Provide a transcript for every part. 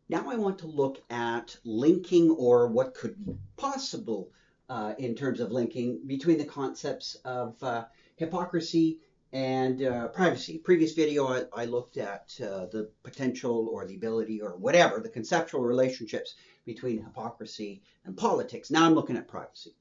Now I want to look at linking, or what could be possible in terms of linking between the concepts of hypocrisy and privacy. Previous video, I looked at the potential or the ability or whatever, the conceptual relationships between hypocrisy and politics. Now I'm looking at privacy.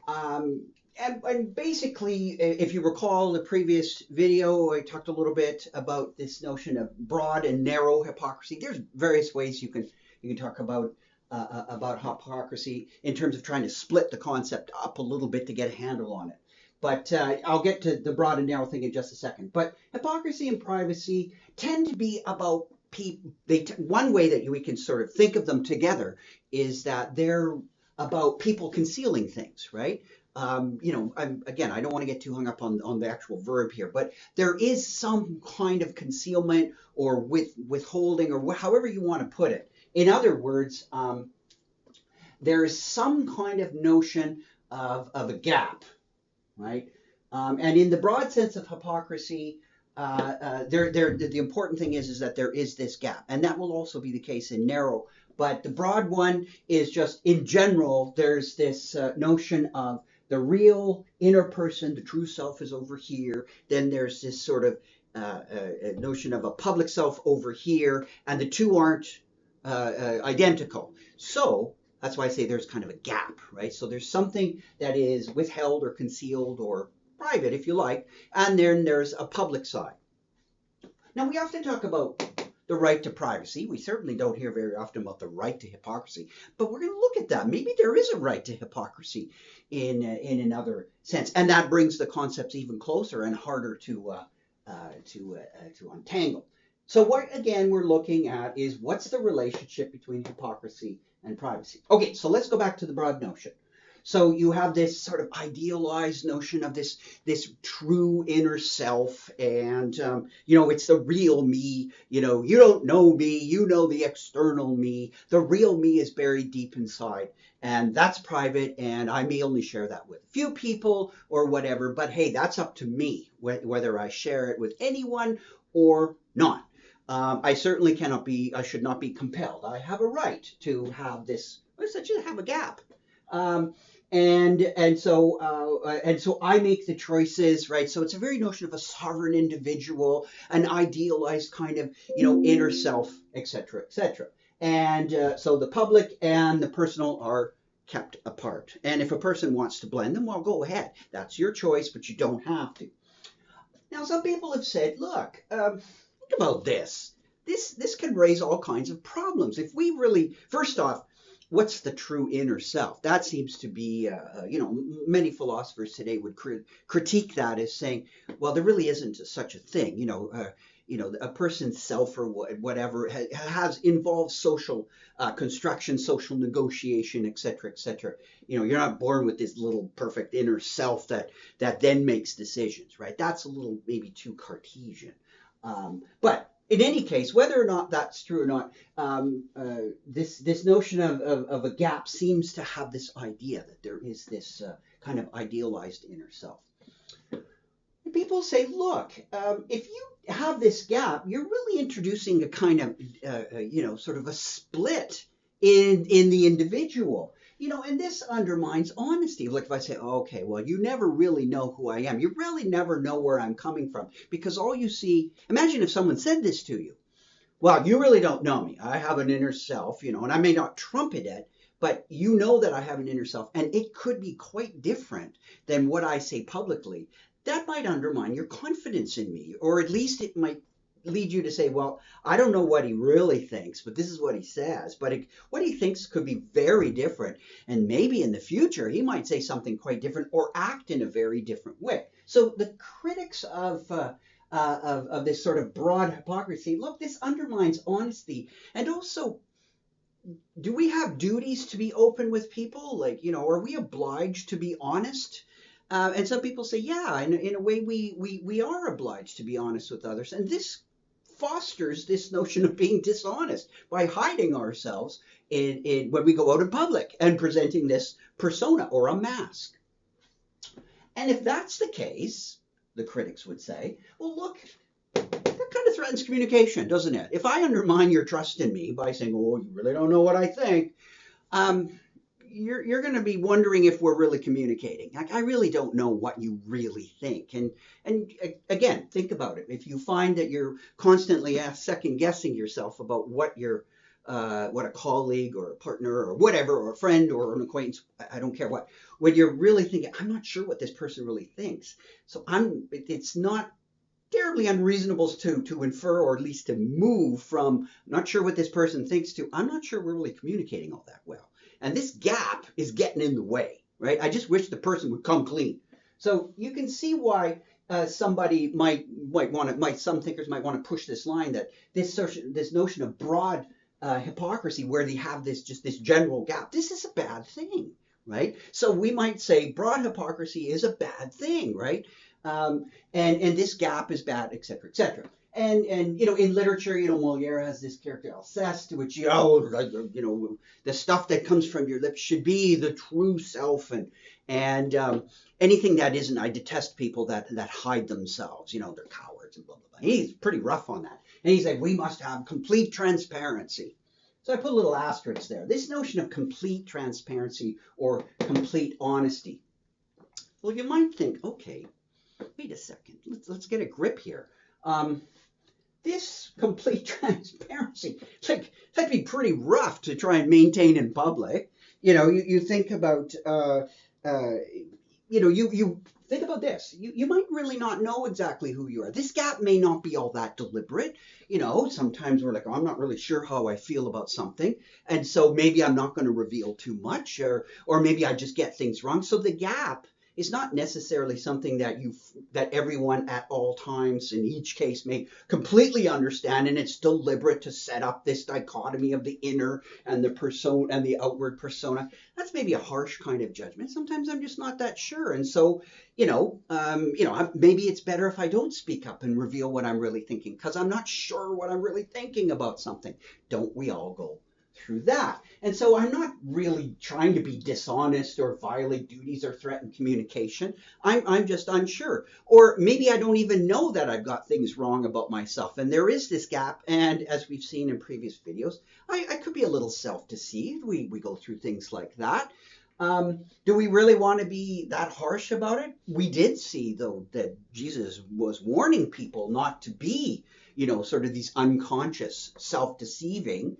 Um, and basically, if you recall the previous video, I talked a little bit about this notion of broad and narrow hypocrisy. There's various ways you can talk about hypocrisy in terms of trying to split the concept up a little bit to get a handle on it. But I'll get to the broad and narrow thing in just a second. But hypocrisy and privacy tend to be about people. One way that we can sort of think of them together is that they're about people concealing things, right? Again, I don't want to get too hung up on the actual verb here, but there is some kind of concealment or withholding, or however you want to put it. In other words, there is some kind of notion of a gap, right? And in the broad sense of hypocrisy, the important thing is that there is this gap, and that will also be the case in narrow. But the broad one is just, in general, there's this notion of the real inner person, the true self is over here. Then there's this sort of notion of a public self over here, and the two aren't identical. So that's why I say there's kind of a gap, right? So there's something that is withheld or concealed or private, if you like, and then there's a public side. Now, we often talk about the right to privacy. We certainly don't hear very often about the right to hypocrisy, but we're going to look at that. Maybe there is a right to hypocrisy in another sense, and that brings the concepts even closer and harder to untangle. So what, again, we're looking at is what's the relationship between hypocrisy and privacy. Okay, so let's go back to the broad notion. So you have this sort of idealized notion of this true inner self, and it's the real me. You don't know me, you know the external me. The real me is buried deep inside, and that's private, and I may only share that with a few people or whatever. But hey, that's up to me whether I share it with anyone or not. I certainly I should not be compelled. I have a right to have this, essentially have a gap. And so I make the choices, right? So it's a very notion of a sovereign individual, an idealized kind of, inner self, etc., etc. And so the public and the personal are kept apart. And if a person wants to blend them, well, go ahead. That's your choice, but you don't have to. Now, some people have said, look, think about this. This can raise all kinds of problems. If we really, first off, what's the true inner self? That seems to be, many philosophers today would critique that as saying, well, there really isn't such a thing. A person's self or whatever involves social construction, social negotiation, etc., etc. You're not born with this little perfect inner self that then makes decisions, right? That's a little maybe too Cartesian. But in any case, whether or not that's true or not, this notion of a gap seems to have this idea that there is this kind of idealized inner self. People say, look, if you have this gap, you're really introducing a kind of, sort of a split in the individual. And this undermines honesty. Like if I say, okay, well, you never really know who I am. You really never know where I'm coming from, because all you see, imagine if someone said this to you. Well, you really don't know me. I have an inner self, and I may not trumpet it, but you know that I have an inner self, and it could be quite different than what I say publicly. That might undermine your confidence in me, or at least it might lead you to say, well, I don't know what he really thinks, but this is what he says. But what he thinks could be very different. And maybe in the future, he might say something quite different or act in a very different way. So the critics of this sort of broad hypocrisy, look, this undermines honesty. And also, do we have duties to be open with people? Like, are we obliged to be honest? And some people say, yeah, in a way, we are obliged to be honest with others. And this fosters this notion of being dishonest by hiding ourselves when we go out in public and presenting this persona or a mask. And if that's the case, the critics would say, well, look, that kind of threatens communication, doesn't it? If I undermine your trust in me by saying, "Oh, you really don't know what I think," um, you're going to be wondering if we're really communicating. Like, I really don't know what you really think. And again, think about it. If you find that you're constantly second guessing yourself about what a colleague or a partner or whatever, or a friend or an acquaintance, I don't care what, when you're really thinking, I'm not sure what this person really thinks. So it's not terribly unreasonable to infer, or at least to move from not sure what this person thinks to I'm not sure we're really communicating all that well. And this gap is getting in the way, right? I just wish the person would come clean. So you can see why somebody some thinkers might want to push this line that this notion of broad hypocrisy, where they have this general gap, this is a bad thing, right? So we might say broad hypocrisy is a bad thing, right? And this gap is bad, etc., etc. And in literature, Moliere has this character Alceste, which the stuff that comes from your lips should be the true self, and anything that isn't, I detest people that hide themselves. They're cowards and blah blah blah. He's pretty rough on that, and he's like, we must have complete transparency. So I put a little asterisk there. This notion of complete transparency or complete honesty. Well, you might think, okay, wait a second, let's get a grip here. This complete transparency, that'd be pretty rough to try and maintain in public. You think about, you think about this. You might really not know exactly who you are. This gap may not be all that deliberate. Sometimes we're like, oh, I'm not really sure how I feel about something, and so maybe I'm not going to reveal too much, or maybe I just get things wrong. So the gap is not necessarily something that everyone at all times in each case may completely understand, and it's deliberate to set up this dichotomy of the inner and the persona and the outward persona. That's maybe a harsh kind of judgment. Sometimes I'm just not that sure, and so maybe it's better if I don't speak up and reveal what I'm really thinking, because I'm not sure what I'm really thinking about something. Don't we all go through that? And so I'm not really trying to be dishonest or violate duties or threaten communication. I'm just unsure. Or maybe I don't even know that I've got things wrong about myself. And there is this gap. And as we've seen in previous videos, I could be a little self-deceived. We go through things like that. Do we really want to be that harsh about it? We did see, though, that Jesus was warning people not to be, sort of these unconscious, self-deceiving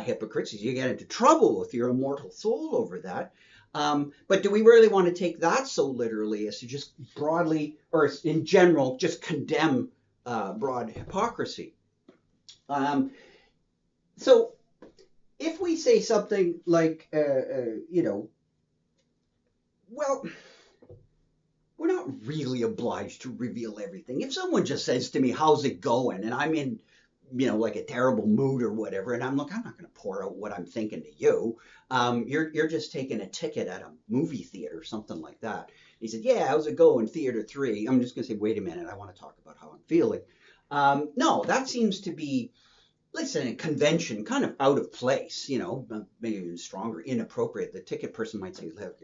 hypocrites. You get into trouble with your immortal soul over that. But do we really want to take that so literally as to just broadly, or in general, just condemn broad hypocrisy? So if we say something like, well, we're not really obliged to reveal everything. If someone just says to me, how's it going? And I'm in like a terrible mood or whatever, and I'm not going to pour out what I'm thinking to you. You're just taking a ticket at a movie theater, something like that. He said, yeah, how's it going, theater 3? I'm just going to say, wait a minute, I want to talk about how I'm feeling. No, that seems to be, listen, a convention, kind of out of place, maybe even stronger, inappropriate. The ticket person might say, look,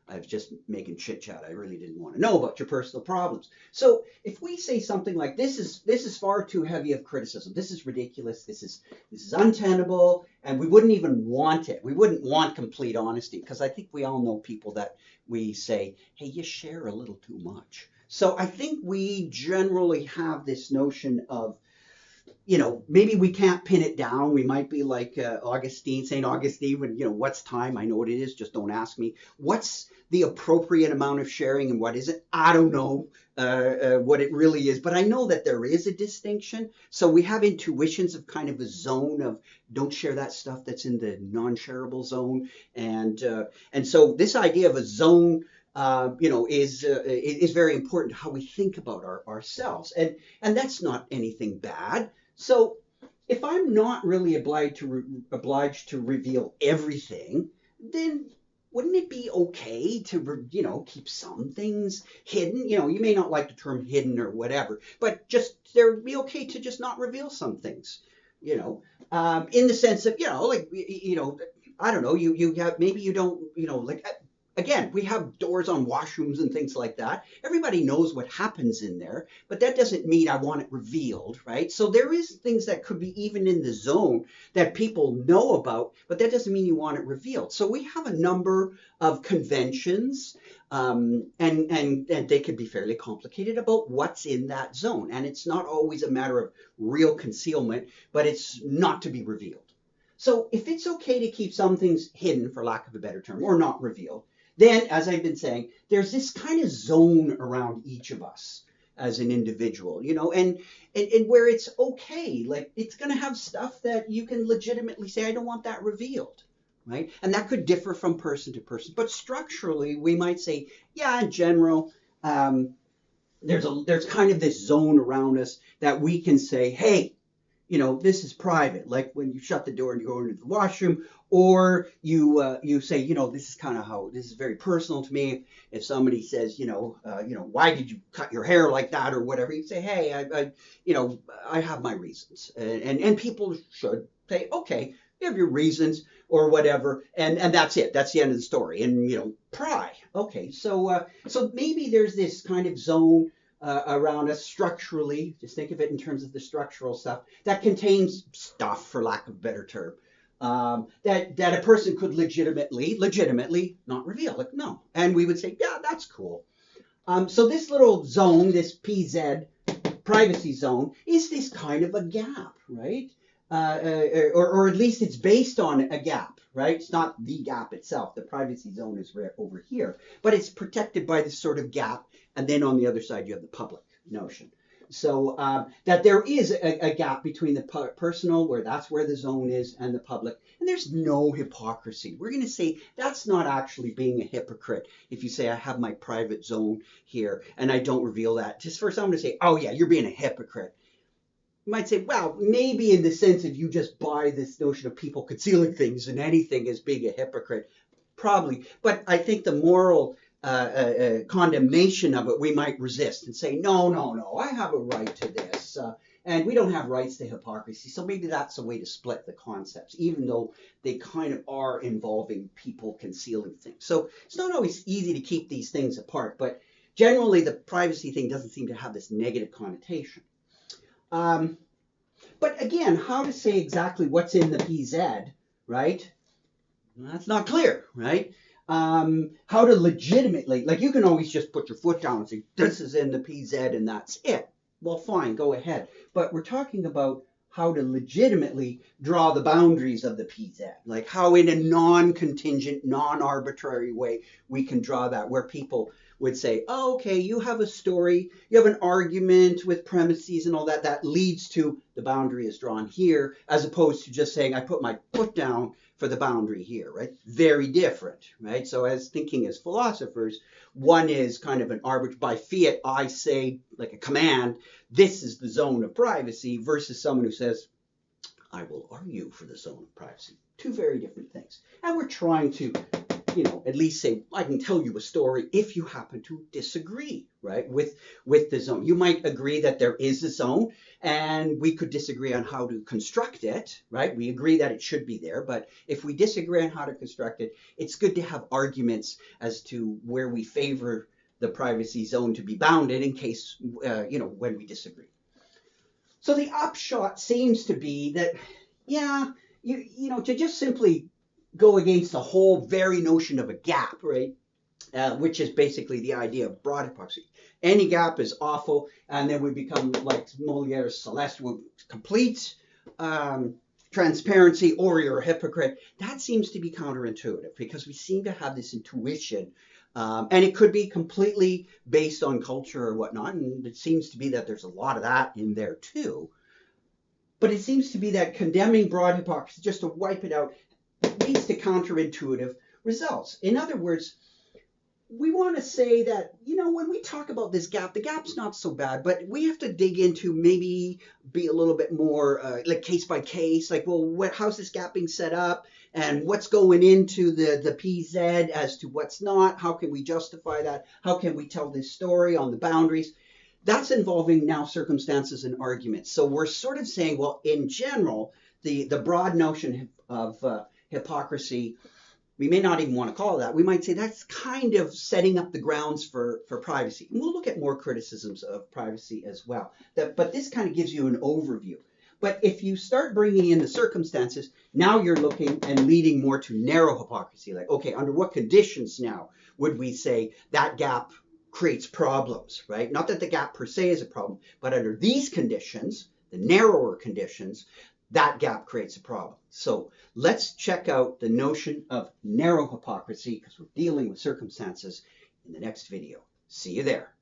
I was just making chit chat. I really didn't want to know about your personal problems. So if we say something like, this is far too heavy of criticism, this is ridiculous, this is untenable, and we wouldn't even want it. We wouldn't want complete honesty, because I think we all know people that we say, hey, you share a little too much. So I think we generally have this notion of, maybe we can't pin it down. We might be like St. Augustine, when, what's time? I know what it is, just don't ask me. What's the appropriate amount of sharing and what isn't? I don't know what it really is, but I know that there is a distinction. So we have intuitions of kind of a zone of don't share that stuff that's in the non-shareable zone. And so this idea of a zone is very important to how we think about ourselves. And that's not anything bad. So if I'm not really obliged to reveal everything, then wouldn't it be okay to, keep some things hidden? You may not like the term hidden or whatever, but just there would be okay to just not reveal some things, in the sense of, I don't know, you have, maybe you don't, again, we have doors on washrooms and things like that. Everybody knows what happens in there, but that doesn't mean I want it revealed, right? So there is things that could be even in the zone that people know about, but that doesn't mean you want it revealed. So we have a number of conventions, and they could be fairly complicated about what's in that zone. And it's not always a matter of real concealment, but it's not to be revealed. So if it's okay to keep some things hidden, for lack of a better term, or not revealed, then, as I've been saying, there's this kind of zone around each of us as an individual, and where it's okay. Like, it's going to have stuff that you can legitimately say, I don't want that revealed, right? And that could differ from person to person. But structurally, we might say, yeah, in general, there's kind of this zone around us that we can say, hey, this is private. Like when you shut the door and you go into the washroom, or you say, this is kind of how this is very personal to me. If somebody says, why did you cut your hair like that or whatever, you say, hey, I have my reasons, and people should say, okay, you have your reasons or whatever, and that's it. That's the end of the story. And pry. Okay, so maybe there's this kind of zone around us structurally, just think of it in terms of the structural stuff, that contains stuff, for lack of a better term, that a person could legitimately not reveal. Like, no. And we would say, yeah, that's cool. So this little zone, this PZ, privacy zone, is this kind of a gap, right? Or at least it's based on a gap, right? It's not the gap itself. The privacy zone is right over here, but it's protected by this sort of gap. And then on the other side, you have the public notion. So that there is a gap between the personal, where that's where the zone is, and the public. And there's no hypocrisy. We're going to say that's not actually being a hypocrite if you say, I have my private zone here and I don't reveal that. Just for someone to say, oh, yeah, you're being a hypocrite. You might say, well, maybe in the sense of you just buy this notion of people concealing things and anything as being a hypocrite. Probably. But I think the moral condemnation of it we might resist and say, no, I have a right to this. And we don't have rights to hypocrisy. So maybe that's a way to split the concepts, even though they kind of are involving people concealing things. So it's not always easy to keep these things apart. But generally, the privacy thing doesn't seem to have this negative connotation. But again, how to say exactly what's in the PZ, right? That's not clear, right? How to legitimately, like, you can always just put your foot down and say, this is in the PZ and that's it. Well, fine, go ahead. But we're talking about how to legitimately draw the boundaries of the PZ, like how in a non-contingent, non-arbitrary way we can draw that, where people would say, oh, okay, you have a story, you have an argument with premises and all that, that leads to the boundary is drawn here, as opposed to just saying, I put my foot down for the boundary here, right? Very different, right? So as thinking as philosophers, one is kind of an arbitrary, by fiat, I say, like a command, this is the zone of privacy, versus someone who says, I will argue for the zone of privacy. Two very different things. And we're trying to, at least say, I can tell you a story if you happen to disagree, right, with the zone. You might agree that there is a zone, and we could disagree on how to construct it, right? We agree that it should be there, but if we disagree on how to construct it, it's good to have arguments as to where we favor the privacy zone to be bounded in case, when we disagree. So the upshot seems to be that, yeah, to just simply go against the whole very notion of a gap, right? Which is basically the idea of broad hypocrisy. Any gap is awful, and then we become like Moliere's Celeste, complete transparency, or you're a hypocrite. That seems to be counterintuitive, because we seem to have this intuition, and it could be completely based on culture or whatnot, and it seems to be that there's a lot of that in there too. But it seems to be that condemning broad hypocrisy, just to wipe it out, leads to counterintuitive results. In other words, we want to say that, when we talk about this gap, the gap's not so bad, but we have to dig into, maybe be a little bit more like case by case, like, well, how's this gap being set up, and what's going into the PZ as to what's not, how can we justify that, how can we tell this story on the boundaries. That's involving now circumstances and arguments. So we're sort of saying, well, in general, the broad notion of hypocrisy we may not even want to call it that. We might say that's kind of setting up the grounds for privacy. And we'll look at more criticisms of privacy as well. But this kind of gives you an overview. But if you start bringing in the circumstances, now you're looking and leading more to narrow hypocrisy. Like, okay, under what conditions now would we say that gap creates problems, right? Not that the gap per se is a problem, but under these conditions, the narrower conditions, that gap creates a problem. So let's check out the notion of narrow hypocrisy, because we're dealing with circumstances, in the next video. See you there.